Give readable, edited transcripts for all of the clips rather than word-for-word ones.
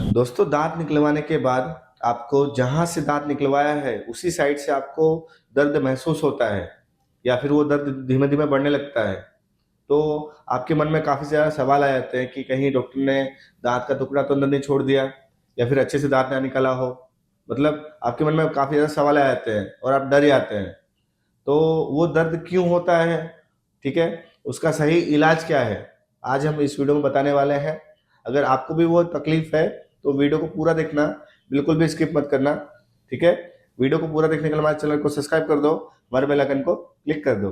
दोस्तों, दाँत निकलवाने के बाद आपको जहाँ से दाँत निकलवाया है, उसी साइड से आपको दर्द महसूस होता है या फिर वो दर्द धीमे-धीमे बढ़ने लगता है। तो आपके मन में काफ़ी ज़्यादा सवाल आ जाते हैं कि कहीं डॉक्टर ने दाँत का टुकड़ा तो अंदर नहीं छोड़ दिया या फिर अच्छे से दाँत ना निकाला हो। मतलब आपके मन में काफ़ी ज़्यादा सवाल आ जाते हैं और आप डर जाते हैं। तो वो दर्द क्यों होता है, ठीक है? उसका सही इलाज क्या है? आज हम इस वीडियो में बताने वाले हैं। अगर आपको भी वो तकलीफ़ है, तो वीडियो को पूरा देखना, बिल्कुल भी स्किप मत करना, ठीक है? वीडियो को पूरा देखने के लिए हमारे चैनल को सब्सक्राइब कर दो, हमारे बेल आइकन को क्लिक कर दो।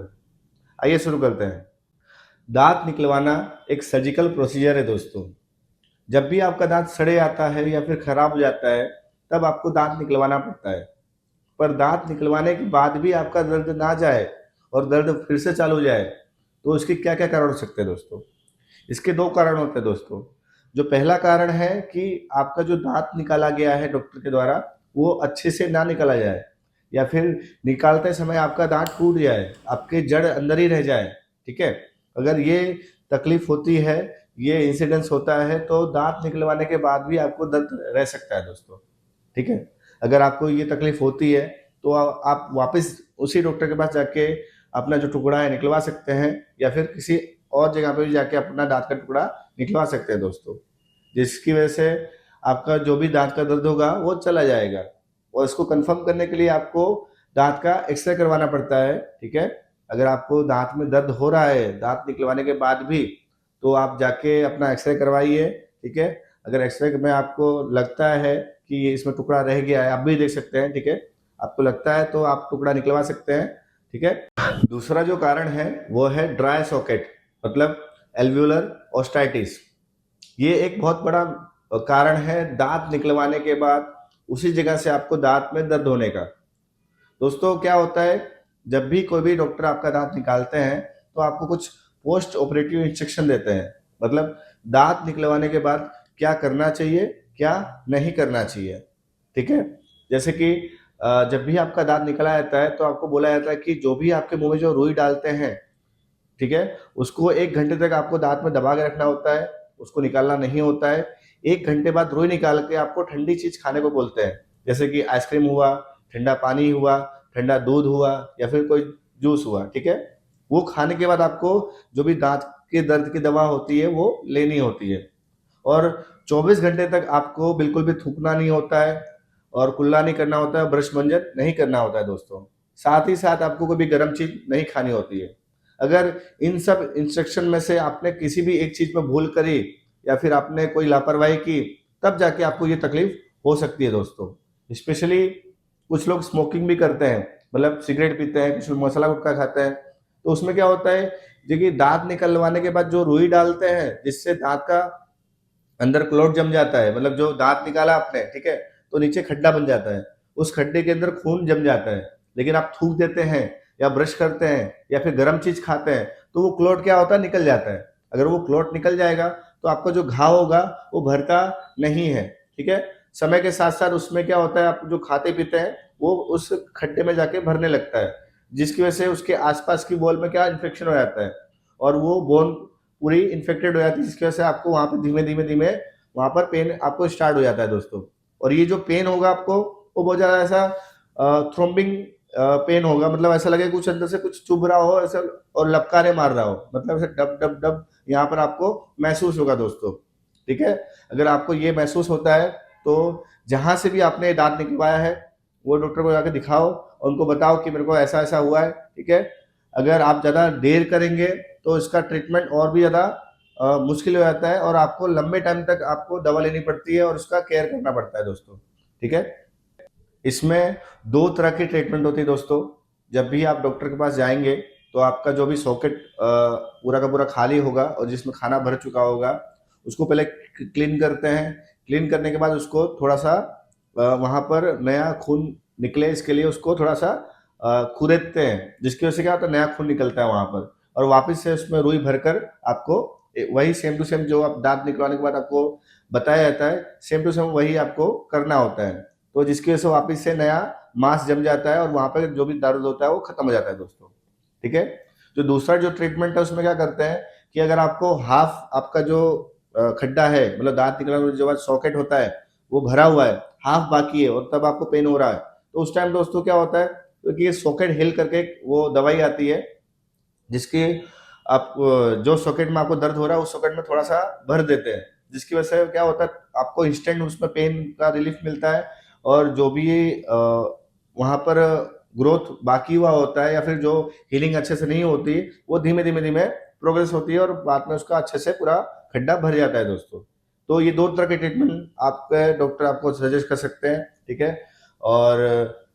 आइए शुरू करते हैं। दाँत निकलवाना एक सर्जिकल प्रोसीजर है दोस्तों। जब भी आपका दाँत सड़े जाता है या फिर खराब हो जाता है, तब आपको दाँत निकलवाना पड़ता है। पर दाँत निकलवाने के बाद भी आपका दर्द ना जाए और दर्द फिर से चालू हो जाए, तो इसके क्या-क्या कारण हो सकते हैं दोस्तों? इसके 2 कारण होते हैं दोस्तों। जो पहला कारण है कि आपका जो दाँत निकाला गया है डॉक्टर के द्वारा, वो अच्छे से ना निकाला जाए या फिर निकालते समय आपका दाँत टूट जाए, आपके जड़ अंदर ही रह जाए, ठीक है? अगर ये तकलीफ़ होती है, ये इंसिडेंस होता है, तो दाँत निकलवाने के बाद भी आपको दर्द रह सकता है दोस्तों, ठीक है? अगर आपको ये तकलीफ़ होती है, तो आप वापस उसी डॉक्टर के पास जाके अपना जो टुकड़ा है निकलवा सकते हैं या फिर किसी और जगह पे भी जाके अपना दाँत का टुकड़ा निकलवा सकते हैं दोस्तों। जिसकी वजह से आपका जो भी दाँत का दर्द होगा वो चला जाएगा और इसको कन्फर्म करने के लिए आपको दाँत का एक्स-रे करवाना पड़ता है, ठीक है? अगर आपको दाँत में दर्द हो रहा है, दाँत निकलवाने के बाद भी, तो आप जाके अपना एक्स-रे करवाइए, ठीक है? अगर एक्स-रे में आपको लगता है कि इसमें टुकड़ा रह गया है, आप भी देख सकते हैं, ठीक है? आपको लगता है तो आप टुकड़ा निकलवा सकते हैं, ठीक है? दूसरा जो कारण है, वो है ड्राई सॉकेट मतलब एल्वियोलर ओस्टाइटिस। ये एक बहुत बड़ा कारण है दाँत निकलवाने के बाद उसी जगह से आपको दाँत में दर्द होने का। दोस्तों क्या होता है, जब भी कोई भी डॉक्टर आपका दाँत निकालते हैं, तो आपको कुछ पोस्ट ऑपरेटिव इंस्ट्रक्शन देते हैं। मतलब दाँत निकलवाने के बाद क्या करना चाहिए, क्या नहीं करना चाहिए, ठीक है? जैसे कि जब भी आपका दाँत निकला जाता है, तो आपको बोला जाता है कि जो भी आपके मुँह में जो रुई डालते हैं, ठीक है? उसको 1 घंटे तक आपको दाँत में दबा के रखना होता है, उसको निकालना नहीं होता है। 1 घंटे बाद रुई निकाल के आपको ठंडी चीज़ खाने को बोलते हैं, जैसे कि आइसक्रीम हुआ, ठंडा पानी हुआ, ठंडा दूध हुआ या फिर कोई जूस हुआ, ठीक है? वो खाने के बाद आपको जो भी दाँत के दर्द की दवा होती है, वो लेनी होती है और 24 घंटे तक आपको बिल्कुल भी थूकना नहीं होता है और कुल्ला नहीं करना होता है, ब्रश मंजन नहीं करना होता है दोस्तों। साथ ही साथ आपको कोई भी गरम चीज़ नहीं खानी होती है। अगर इन सब इंस्ट्रक्शन में से आपने किसी भी एक चीज़ में भूल करी या फिर आपने कोई लापरवाही की, तब जाके आपको ये तकलीफ़ हो सकती है दोस्तों। स्पेशली कुछ लोग स्मोकिंग भी करते हैं, मतलब सिगरेट पीते हैं, कुछ लोग मसाला गुटखा खाते हैं, तो उसमें क्या होता है, देखिए दाँत निकलवाने के बाद जो रुई डालते हैं, जिससे दाँत का अंदर क्लॉट जम जाता है, मतलब जो दाँत निकाला आपने, ठीक है? तो नीचे खड्डा बन जाता है। उस खड्डे के अंदर खून जम जाता है। लेकिन आप थूक देते हैं या ब्रश करते हैं या फिर गरम चीज़ खाते हैं, तो वो क्लॉट क्या होता है, निकल जाता है। अगर वो क्लॉट निकल जाएगा, तो आपका जो घाव होगा, वो भरता नहीं है, ठीक है? समय के साथ-साथ उसमें क्या होता है, आप जो खाते-पीते हैं, वो उस खड्डे में जाके भरने लगता है, जिसकी वजह से उसके आस-पास की वॉल में क्या इन्फेक्शन हो जाता है और वो बोन पूरी इन्फेक्टेड हो जाती है, जिसकी वजह से आपको वहाँ पे धीमे-धीमे वहाँ पर पेन आपको स्टार्ट हो जाता है दोस्तों। और ये जो पेन होगा आपको, वो बहुत ज़्यादा ऐसा थ्रॉम्बिंग पेन होगा, मतलब ऐसा लगेगा कुछ अंदर से कुछ चुभ रहा हो ऐसा और लपकारे मार रहा हो, मतलब ऐसे डब, डब, डब यहाँ पर आपको महसूस होगा दोस्तों, ठीक है? अगर आपको ये महसूस होता है, तो जहाँ से भी आपने दाँत निकलवाया है, वो डॉक्टर को जाके दिखाओ और उनको बताओ कि मेरे को ऐसा-ऐसा हुआ है, ठीक है? अगर आप ज़्यादा देर करेंगे, तो इसका ट्रीटमेंट और भी ज़्यादा मुश्किल हो जाता है और आपको लंबे टाइम तक आपको दवा लेनी पड़ती है और उसका केयर करना पड़ता है दोस्तों, ठीक है? इसमें 2 तरह की ट्रीटमेंट होती है दोस्तों। जब भी आप डॉक्टर के पास जाएँगे, तो आपका जो भी सॉकेट पूरा का पूरा खाली होगा और जिसमें खाना भर चुका होगा, उसको पहले क्लीन करते हैं। क्लीन करने के बाद उसको थोड़ा-सा वहाँ पर नया खून निकले इसके लिए उसको थोड़ा-सा खुरेदते हैं, जिसकी वजह से क्या होता है, नया खून निकलता है वहाँ पर और वापस से उसमें रुई भरकर आपको वही सेम टू सेम जो आप दाँत निकलवाने के बाद आपको बताया जाता है, सेम टू सेम वही आपको करना होता है। तो जिसकी वजह से वापस से नया मांस जम जाता है और वहाँ पे जो भी दर्द होता है वो खत्म हो जाता है दोस्तों, ठीक है? जो दूसरा जो ट्रीटमेंट है उसमें क्या करते हैं कि अगर आपको हाफ आपका जो खड्डा है, मतलब दाँत निकलने के जो बाद सॉकेट होता है, वो भरा हुआ है, हाफ बाकी है और तब आपको पेन हो रहा है, तो उस टाइम दोस्तों क्या होता है, क्योंकि ये सॉकेट हिल करके वो दवाई आती है जिसकी आप जो सॉकेट में आपको दर्द हो रहा है उस सॉकेट में थोड़ा सा भर देते हैं, जिसकी वजह से क्या होता है आपको इंस्टेंट उसमें पेन का रिलीफ मिलता है, और जो भी वहाँ पर ग्रोथ बाकी हुआ होता है या फिर जो हीलिंग अच्छे से नहीं होती वो धीमे धीमे धीमे प्रोग्रेस होती है और बाद में उसका अच्छे से पूरा खड्डा भर जाता है दोस्तों। तो ये दो तरह के ट्रीटमेंट आपके डॉक्टर आपको सजेस्ट कर सकते हैं, ठीक है। और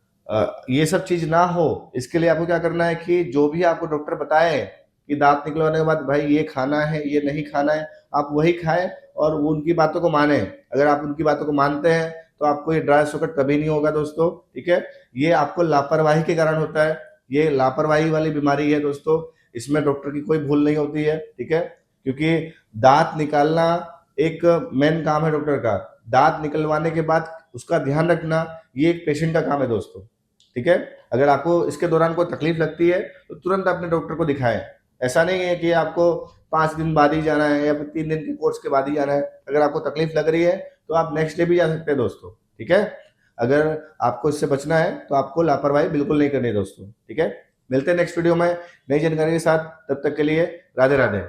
ये सब चीज ना हो इसके लिए आपको क्या करना है कि जो भी आपको डॉक्टर बताए कि दांत निकलवाने के बाद भाई ये खाना है ये नहीं खाना है, आप वही खाएं और वो उनकी बातों को माने। अगर आप उनकी बातों को मानते हैं तो आपको ये ड्राई सॉकेट कभी नहीं होगा दोस्तों, ठीक है। ये आपको लापरवाही के कारण होता है, ये लापरवाही वाली बीमारी है दोस्तों, इसमें डॉक्टर की कोई भूल नहीं होती है, ठीक है। क्योंकि दांत निकालना एक मेन काम है डॉक्टर का, दांत निकलवाने के बाद उसका ध्यान रखना ये एक पेशेंट का काम है दोस्तों, ठीक है। अगर आपको इसके दौरान कोई तकलीफ लगती है तो तुरंत अपने डॉक्टर को दिखाएं। ऐसा नहीं है कि आपको 5 दिन बाद ही जाना है या फिर 3 दिन के कोर्स के बाद ही जाना है। अगर आपको तकलीफ लग रही है तो आप नेक्स्ट डे भी जा सकते हैं दोस्तों, ठीक है। अगर आपको इससे बचना है तो आपको लापरवाही बिल्कुल नहीं करनी है दोस्तों, ठीक है। मिलते हैं नेक्स्ट वीडियो में नई जानकारी के साथ, तब तक के लिए राधे राधे।